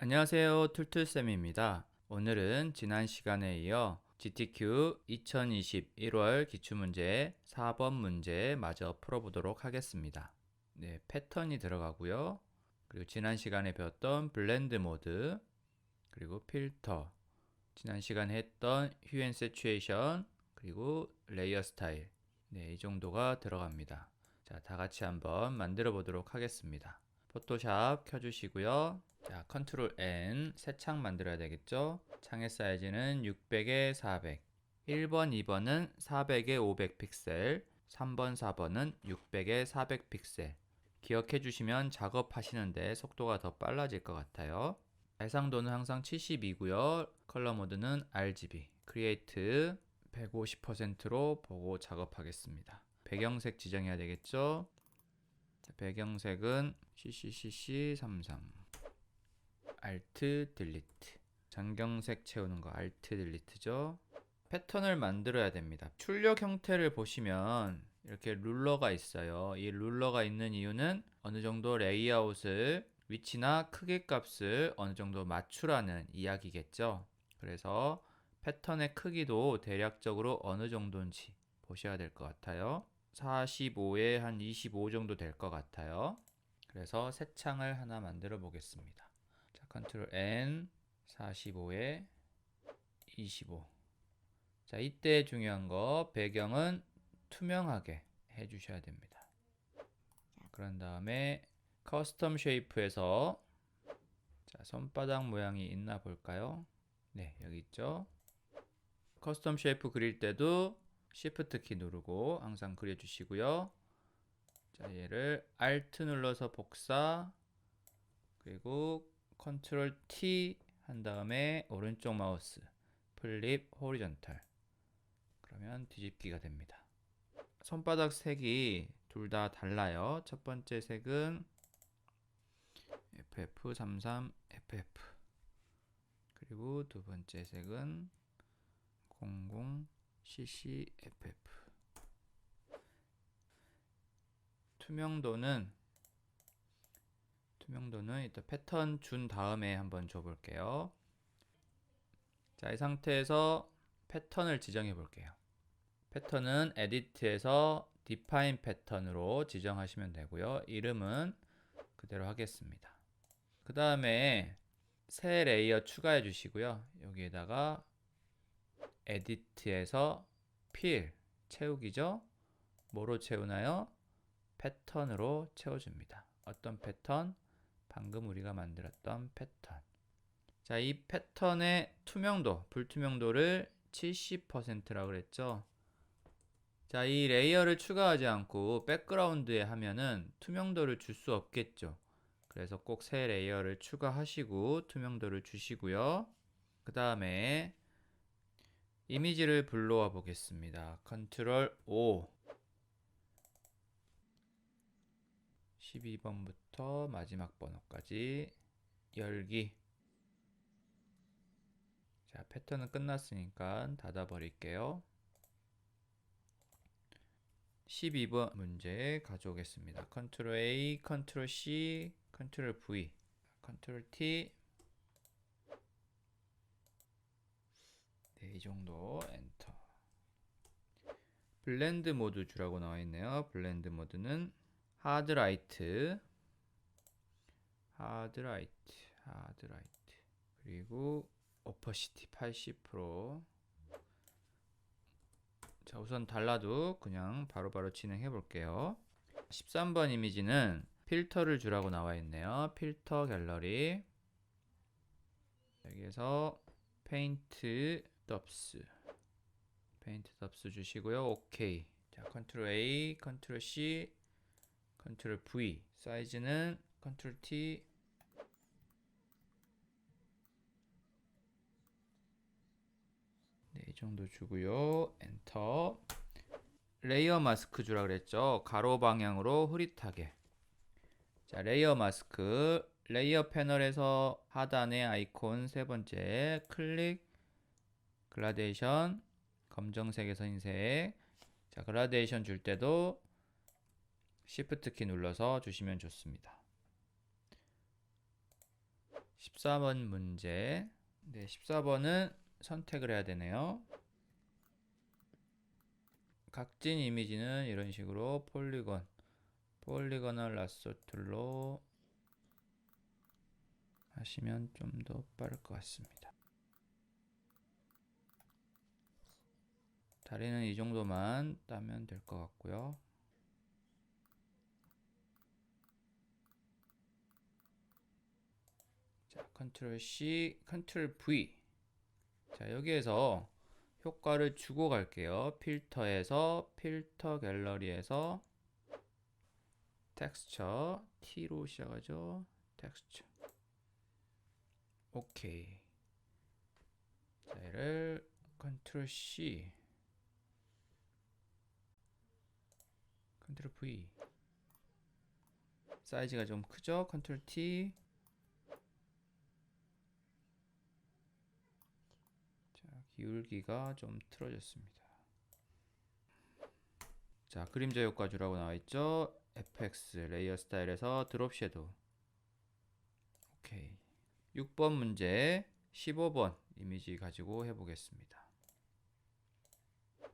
안녕하세요. 툴툴쌤입니다. 오늘은 지난 시간에 이어 GTQ 2020 1월 기출문제 4번 문제 마저 풀어보도록 하겠습니다. 네, 패턴이 들어가고요. 그리고 지난 시간에 배웠던 블렌드 모드, 그리고 필터, 지난 시간에 했던 휴 앤 세츄에이션, 그리고 레이어 스타일. 네, 이 정도가 들어갑니다. 자, 다 같이 한번 만들어 보도록 하겠습니다. 포토샵 켜주시고요. 자, 컨트롤 N 새 창 만들어야 되겠죠? 창의 사이즈는 600에 400. 1번, 2번은 400에 500 픽셀, 3번, 4번은 600에 400 픽셀. 기억해 주시면 작업하시는데 속도가 더 빨라질 것 같아요. 해상도는 항상 70이고요. 컬러 모드는 RGB. 크리에이트 150%로 보고 작업하겠습니다. 배경색 지정해야 되겠죠? 자, 배경색은 CCCC33. Alt 딜리트. 전경색 채우는 거 Alt 딜리트죠. 패턴을 만들어야 됩니다. 출력 형태를 보시면 이렇게 룰러가 있어요. 이 룰러가 있는 이유는 어느 정도 레이아웃을 위치나 크기 값을 어느 정도 맞추라는 이야기겠죠. 그래서 패턴의 크기도 대략적으로 어느 정도인지 보셔야 될 것 같아요. 45에 한 25 정도 될 것 같아요. 그래서 새 창을 하나 만들어 보겠습니다. 자, 컨트롤 N 45에 25. 자, 이때 중요한 거 배경은 투명하게 해주셔야 됩니다. 그런 다음에 커스텀 쉐이프에서 자, 손바닥 모양이 있나 볼까요? 네, 여기 있죠. 커스텀 쉐이프 그릴 때도 Shift 키 누르고 항상 그려주시고요. 자, 얘를 Alt 눌러서 복사, 그리고 Ctrl T 한 다음에 오른쪽 마우스 플립 호리존탈. 그러면 뒤집기가 됩니다. 손바닥 색이 둘 다 달라요. 첫 번째 색은 FF33 FF, 그리고 두 번째 색은 00CC FF. 투명도는 이따 패턴 준 다음에 한번 줘볼게요. 자, 이 상태에서 패턴을 지정해 볼게요. 패턴은 에디트에서 define 패턴으로 지정하시면 되고요. 이름은 그대로 하겠습니다. 그 다음에 새 레이어 추가해 주시고요. 여기에다가 에디트에서 fill 채우기죠. 뭐로 채우나요? 패턴으로 채워줍니다. 어떤 패턴? 방금 우리가 만들었던 패턴. 자, 이 패턴의 투명도, 불투명도를 70%라고 그랬죠. 자, 이 레이어를 추가하지 않고 백그라운드에 하면은 투명도를 줄 수 없겠죠. 그래서 꼭 새 레이어를 추가하시고 투명도를 주시고요. 그 다음에 이미지를 불러와 보겠습니다. 컨트롤 O. 12번부터 마지막 번호까지 열기. 자, 패턴은 끝났으니까 닫아 버릴게요. 12번 문제 가져오겠습니다. 컨트롤 A, 컨트롤 C, 컨트롤 V, 컨트롤 T. 네, 이 정도 엔터. 블렌드 모드 주라고 나와 있네요. 블렌드 모드는 하드라이트, 그리고 오퍼시티 80%. 자, 우선 달라도 그냥 바로바로 진행해 볼게요. 13번 이미지는 필터를 주라고 나와 있네요. 필터 갤러리. 여기에서 페인트 덥스 주시고요. 오케이. 자, 컨트롤 A, 컨트롤 C, 컨트롤 V. 사이즈는 컨트롤 T. 네, 이 정도 주고요. 엔터. 레이어 마스크 주라 그랬죠. 가로 방향으로 흐릿하게. 자, 레이어 마스크. 레이어 패널에서 하단의 아이콘 세 번째 클릭, 그라데이션, 검정색에서 흰색. 자, 그라데이션 줄 때도 Shift 키 눌러서 주시면 좋습니다. 14번 문제. 네, 14번은 선택을 해야 되네요. 각진 이미지는 이런 식으로 폴리거널 라sso 툴로 하시면 좀 더 빠를 것 같습니다. 다리는 이 정도만 따면 될 것 같고요. 자, 컨트롤 C, 컨트롤 V. 자, 여기에서 효과를 주고 갈게요. 필터에서 필터 갤러리에서 텍스처 T로 시작하죠. 텍스처. 오케이. 자, 얘를 컨트롤 C, 컨트롤 V. 사이즈가 좀 크죠? 컨트롤 T. 자, 기울기가 좀 틀어졌습니다. 자, 그림자 효과 주라고 나와 있죠? FX 레이어 스타일에서 드롭 섀도우. 오케이. 6번 문제 15번 이미지 가지고 해보겠습니다.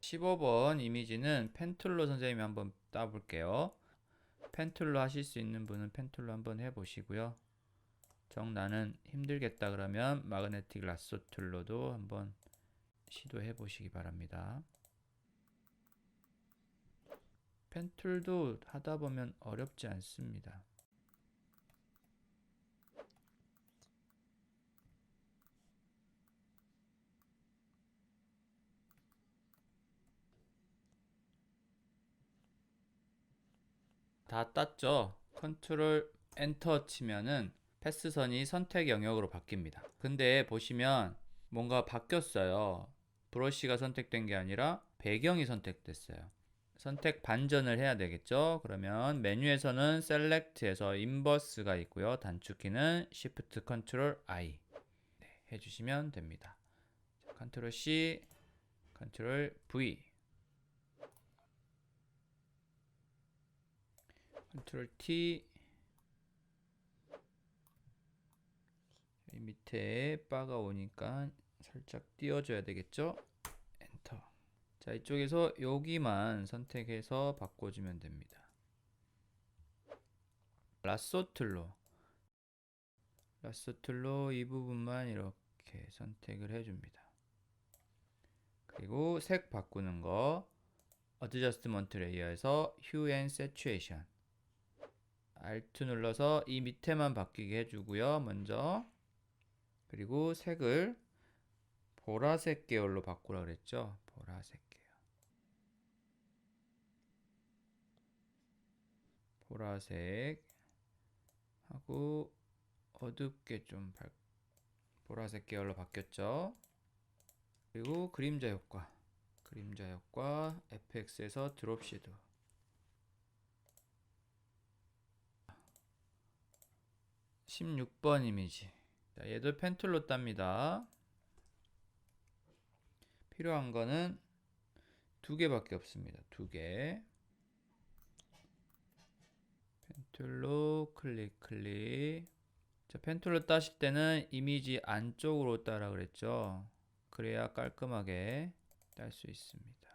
15번 이미지는 펜툴로 선생님이 한번 따볼게요. 펜툴로 하실 수 있는 분은 펜툴로 한번 해보시고요. 정 나는 힘들겠다 그러면 마그네틱 라sso 툴로도 한번 시도해 보시기 바랍니다. 펜툴도 하다 보면 어렵지 않습니다. 다 땄죠? 컨트롤 엔터 치면은 패스선이 선택 영역으로 바뀝니다. 근데 보시면 뭔가 바뀌었어요. 브러쉬가 선택된 게 아니라 배경이 선택됐어요. 선택 반전을 해야 되겠죠? 그러면 메뉴에서는 셀렉트에서 인버스가 있고요. 단축키는 Shift Ctrl I 해주시면 됩니다. Ctrl C, Ctrl V, Ctrl T. 이 밑에 바가 오니까 살짝 띄워줘야 되겠죠? 엔터. 자, 이쪽에서 여기만 선택해서 바꿔주면 됩니다. 라sso 툴로 이 부분만 이렇게 선택을 해줍니다. 그리고 색 바꾸는 거 어드저스트먼트 레이어에서 휴 앤 세츄에이션 Alt 눌러서 이 밑에만 바뀌게 해주고요. 먼저 그리고 색을 보라색 계열로 바꾸라 그랬죠. 보라색 계열. 보라색 하고 어둡게 좀 보라색 계열로 바뀌었죠. 그리고 그림자 효과 FX에서 드롭 섀도우. 16번 이미지. 자, 얘도 펜툴로 땁니다. 필요한 거는 두 개밖에 없습니다. 두 개. 펜툴로 클릭. 자, 펜툴로 따실 때는 이미지 안쪽으로 따라 그랬죠. 그래야 깔끔하게 딸 수 있습니다.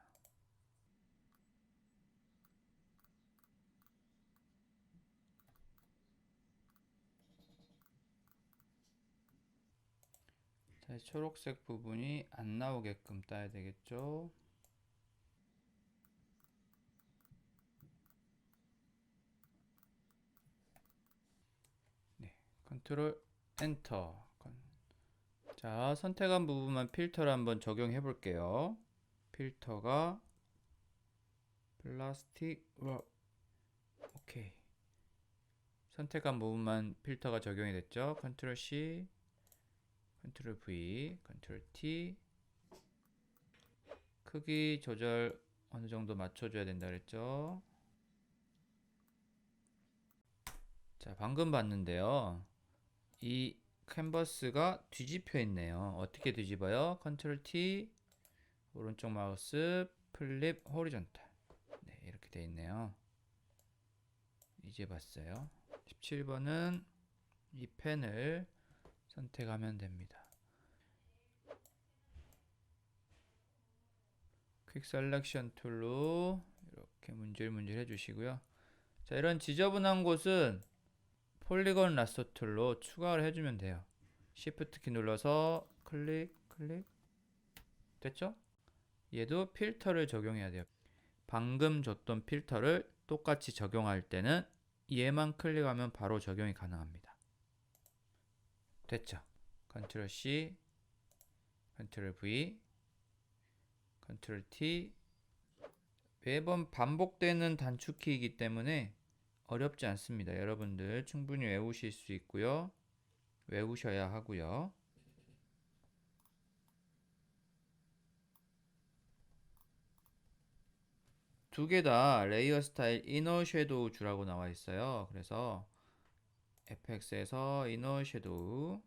자, 초록색 부분이 안 나오게끔 따야 되겠죠. 네, 컨트롤 엔터. 자, 선택한 부분만 필터를 한번 적용해 볼게요. 필터가 플라스틱 오케이. 선택한 부분만 필터가 적용이 됐죠. 컨트롤 C, 컨트롤 V, 컨트롤 T. 크기 조절 어느 정도 맞춰줘야 된다 그랬죠. 자, 방금 봤는데요. 이 캔버스가 뒤집혀 있네요. 어떻게 뒤집어요? 컨트롤 T, 오른쪽 마우스, 플립, 호리존탈. 네, 이렇게 돼 있네요. 이제 봤어요. 17번은 이 펜을 선택하면 됩니다. 퀵 셀렉션 툴로 이렇게 문질문질 해주시고요. 자, 이런 지저분한 곳은 폴리건 라서 툴로 추가를 해주면 돼요. Shift 키 눌러서 클릭 됐죠? 얘도 필터를 적용해야 돼요. 방금 줬던 필터를 똑같이 적용할 때는 얘만 클릭하면 바로 적용이 가능합니다. 됐죠? Ctrl C, Ctrl V, Ctrl T. 매번 반복되는 단축키이기 때문에 어렵지 않습니다. 여러분들 충분히 외우실 수 있고요. 외우셔야 하고요. 두 개 다 레이어 스타일 이너 섀도우 주라고 나와 있어요. 그래서 FX에서 이너 섀도우.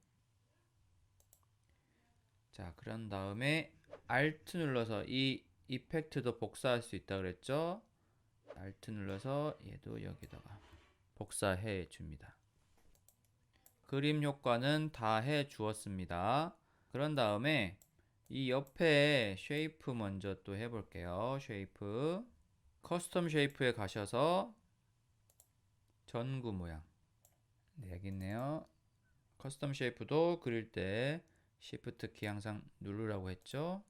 자, 그런 다음에 Alt 눌러서 이 이펙트도 복사할 수 있다 그랬죠? Alt 눌러서 얘도 여기다가 복사해 줍니다. 그림 효과는 다 해 주었습니다. 그런 다음에 이 옆에 쉐이프 먼저 또 해볼게요. 쉐이프. 커스텀 쉐이프에 가셔서 전구 모양. 네, 여기 있네요. 커스텀 쉐이프도 그릴 때 Shift 키 항상 누르라고 했죠.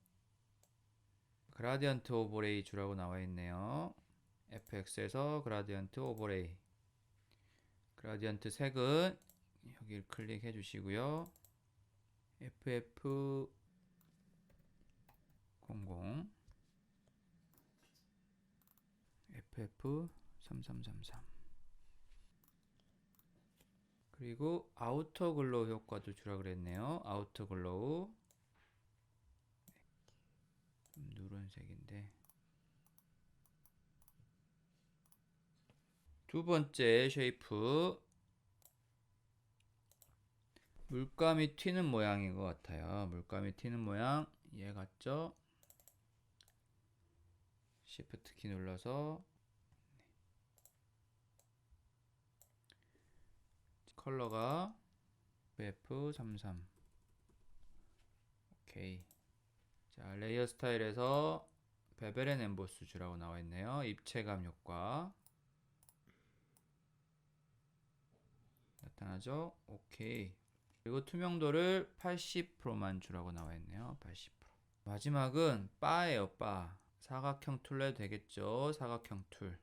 그라디언트 오버레이 주라고 나와 있네요. FX에서 그라디언트 오버레이. 그라디언트 색은 여기를 클릭해 주시고요. FF00 FF3333 그리고 아우터 글로우 효과도 주라 그랬네요. 아우터 글로우 좀 누런색인데 두 번째 쉐이프 물감이 튀는 모양인 것 같아요. 물감이 튀는 모양 얘 같죠? Shift 키 눌러서 컬러가 F33 오케이. 자, 레이어 스타일에서 베벨 앤 엠보스 주라고 나와 있네요. 입체감 효과 나타나죠? 오케이. 그리고 투명도를 80%만 주라고 나와 있네요. 80%. 마지막은 바예요. 바. 사각형 툴로 해도 되겠죠? 사각형 툴.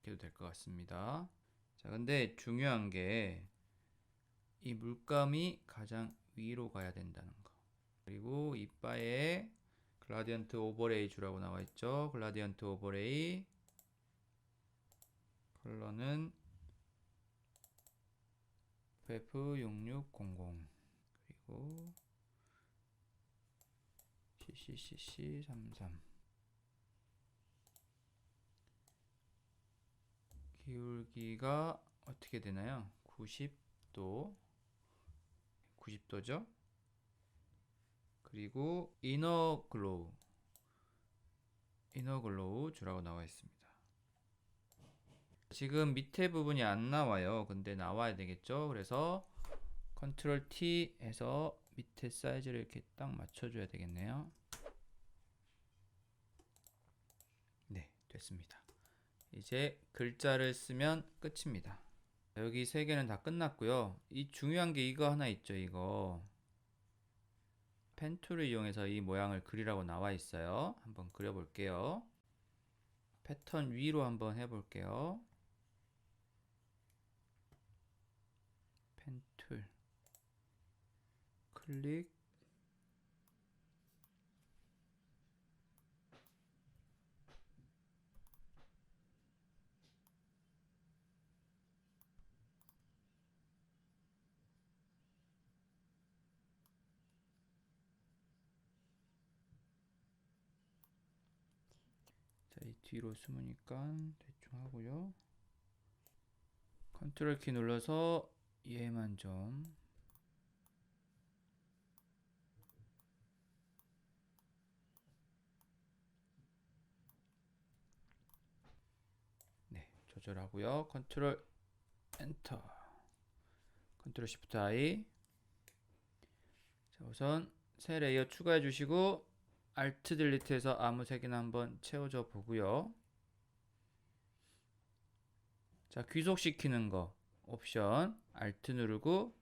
이렇게 해도 될 것 같습니다. 자, 근데 중요한 게 이 물감이 가장 위로 가야 된다는 거. 그리고 이 바에 글라디언트 오버레이 주라고 나와 있죠. 글라디언트 오버레이 컬러는 FF6600 그리고 CCCC33 기울기가 어떻게 되나요? 90도 90도죠? 그리고 이너 글로우 주라고 나와 있습니다. 지금 밑에 부분이 안 나와요. 근데 나와야 되겠죠? 그래서 컨트롤 T 해서 밑에 사이즈를 이렇게 딱 맞춰줘야 되겠네요. 네, 됐습니다. 이제 글자를 쓰면 끝입니다. 여기 세 개는 다 끝났고요. 이 중요한 게 이거 하나 있죠. 이거 펜 툴을 이용해서 이 모양을 그리라고 나와 있어요. 한번 그려볼게요. 패턴 위로 한번 해볼게요. 펜 툴 클릭 자, 이 뒤로 숨으니까 대충 하고요. 컨트롤 키 눌러서 얘만 좀 네, 조절하고요. 컨트롤 엔터 컨트롤 시프트 I 우선 새 레이어 추가해 주시고 Alt 딜리트해서 아무 색이나 한번 채워줘 보고요. 자, 귀속시키는 거 옵션 Alt 누르고,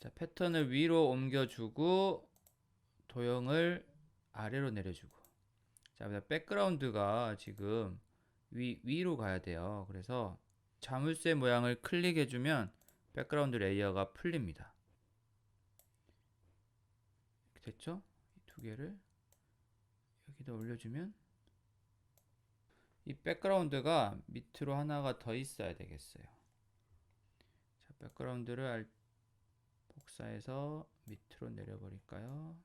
자, 패턴을 위로 옮겨주고 도형을 아래로 내려주고. 자, 백그라운드가 지금 위로 가야 돼요. 그래서 자물쇠 모양을 클릭해주면 백그라운드 레이어가 풀립니다. 됐죠? 이 두 개를 여기다 올려주면 이 백그라운드가 밑으로 하나가 더 있어야 되겠어요. 자, 백그라운드를 복사해서 밑으로 내려버릴까요?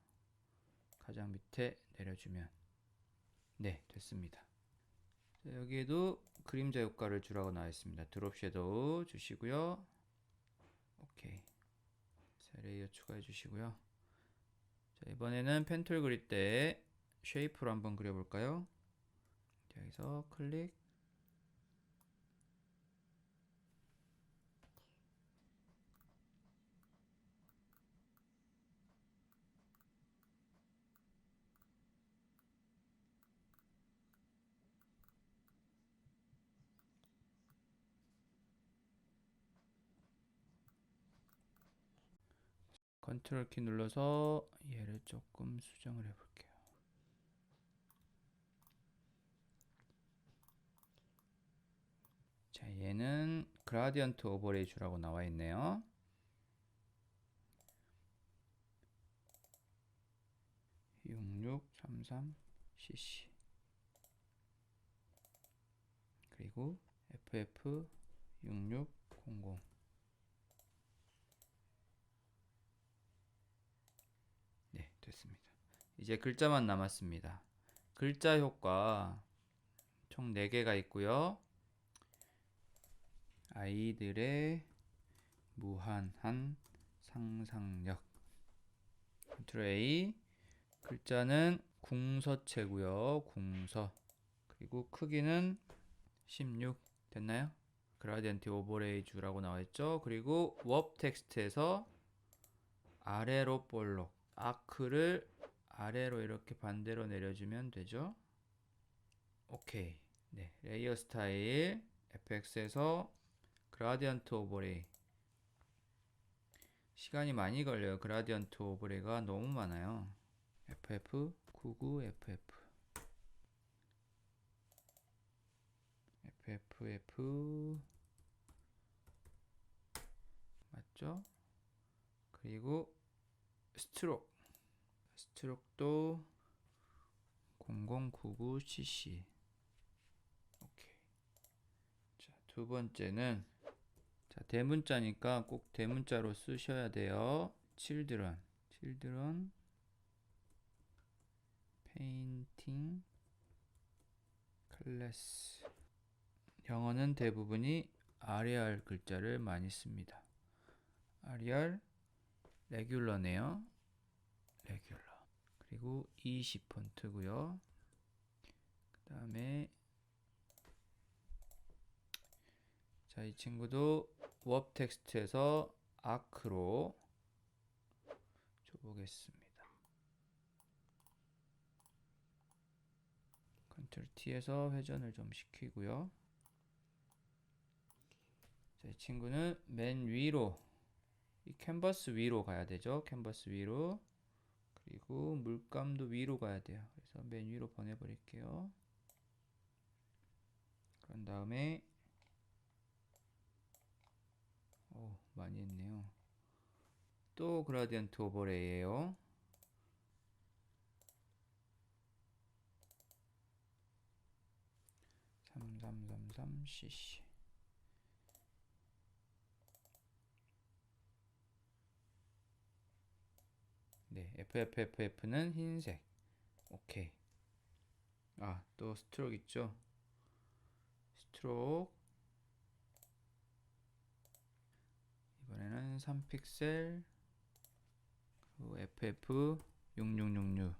가장 밑에 내려주면 네, 됐습니다. 자, 여기에도 그림자 효과를 주라고 나와 있습니다. 드롭 섀도우 주시고요. 오케이. 새 레이어 추가해 주시고요. 자, 이번에는 펜툴 그릴 때 쉐이프로 한번 그려볼까요? 여기서 클릭. 컨트롤 키 눌러서 얘를 조금 수정을 해볼게요. 자, 얘는 그라디언트 오버레이 주라고 나와 있네요. (6633cc) 그리고 FF6600. 네, 됐습니다. 이제 글자만 남았습니다. 글자 효과 총 4개가 있고요. 아이들의 무한한 상상력. 컨트롤 A. 글자는 궁서체고요. 궁서. 그리고 크기는 16 됐나요? 그라디언트 오버레이 주라고 나와 있죠. 그리고 웹 텍스트에서 아래로 볼록, 아크를 아래로 이렇게 반대로 내려주면 되죠. 오케이. 네, 레이어 스타일 FX에서 그라디언트 오버레이. 시간이 많이 걸려요. 그라디언트 오버레이가 너무 많아요. FF99FF FFF 맞죠? 그리고 스트록도 0099cc. 오케이. 자, 두 번째는, 자, 대문자니까 꼭 대문자로 쓰셔야 돼요. children painting class. 영어는 대부분이 아리알 글자를 많이 씁니다. 아리알 레귤러네요. 레귤러. 그리고 20 폰트고요. 그 다음에 자, 이 친구도 웹 텍스트에서 아크로 줘보겠습니다. 컨트롤 T에서 회전을 좀 시키고요. 자, 이 친구는 맨 위로, 이 캔버스 위로 가야 되죠. 캔버스 위로. 그리고 물감도 위로 가야 돼요. 그래서 맨 위로 보내버릴게요. 그런 다음에 많이 했네요. 또 그라디언트 오버레이예요. (3333cc) 네, FFFF는 흰색. 오케이. 아, 또 스트로크 있죠. 스트로크 이번에는 3픽셀 그리고 FF6666.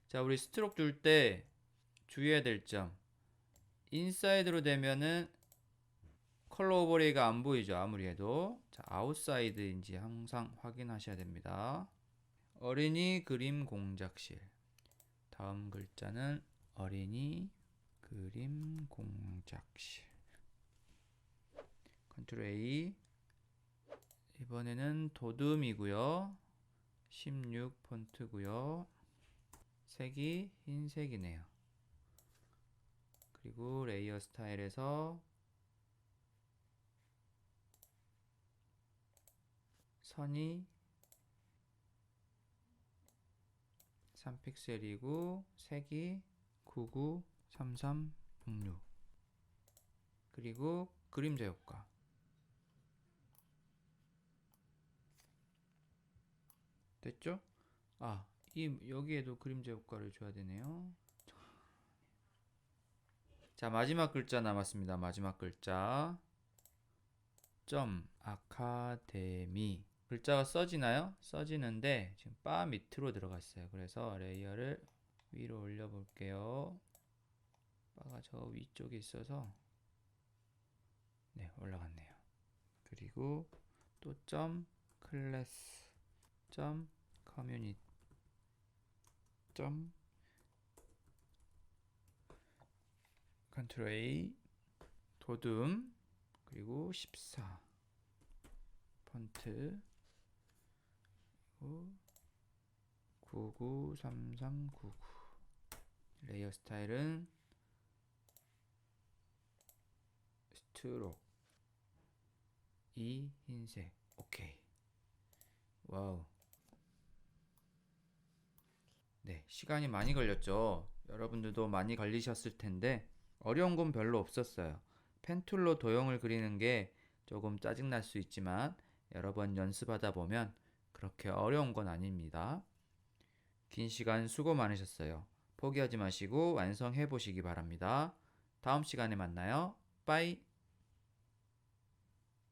자, 우리 스트로크 줄 때 주의해야 될 점. 인사이드로 되면은 컬러 오버레이가 안 보이죠? 아무리 해도. 자, 아웃사이드인지 항상 확인하셔야 됩니다. 어린이 그림 공작실. 다음 글자는 어린이 그림 공작실. 컨트롤 A. 이번에는 도둠이고요. 16 폰트고요. 색이 흰색이네요. 그리고 레이어 스타일에서 선이 3픽셀이고 색이 993366. 그리고 그림자 효과. 됐죠? 아, 여기에도 그림자 효과를 줘야 되네요. 자, 마지막 글자 남았습니다. 마지막 글자. 점 아카데미. 글자가 써지나요? 써지는데 지금 바 밑으로 들어갔어요. 그래서 레이어를 위로 올려 볼게요. 바가 저 위쪽에 있어서 네, 올라갔네요. 그리고 또 점 클래스 점 커뮤니티 점 컨트롤 A 도둠 그리고 14 폰트 그리고 993399 레이어 스타일은 스트록 이 흰색. 오케이. 와우. 네, 시간이 많이 걸렸죠. 여러분들도 많이 걸리셨을 텐데 어려운 건 별로 없었어요. 펜툴로 도형을 그리는 게 조금 짜증날 수 있지만 여러 번 연습하다 보면 그렇게 어려운 건 아닙니다. 긴 시간 수고 많으셨어요. 포기하지 마시고 완성해 보시기 바랍니다. 다음 시간에 만나요. 빠이.